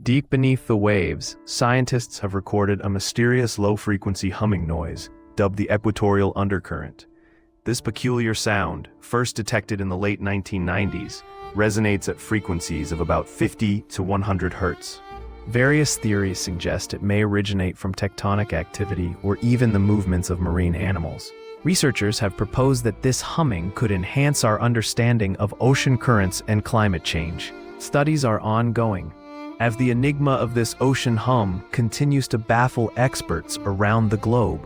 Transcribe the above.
Deep beneath the waves, scientists have recorded a mysterious low-frequency humming noise, dubbed the equatorial undercurrent. This peculiar sound, first detected in the late 1990s, resonates at frequencies of about 50 to 100 Hz. Various theories suggest it may originate from tectonic activity or even the movements of marine animals. Researchers have proposed that this humming could enhance our understanding of ocean currents and climate change. Studies are ongoing, as the enigma of this ocean hum continues to baffle experts around the globe.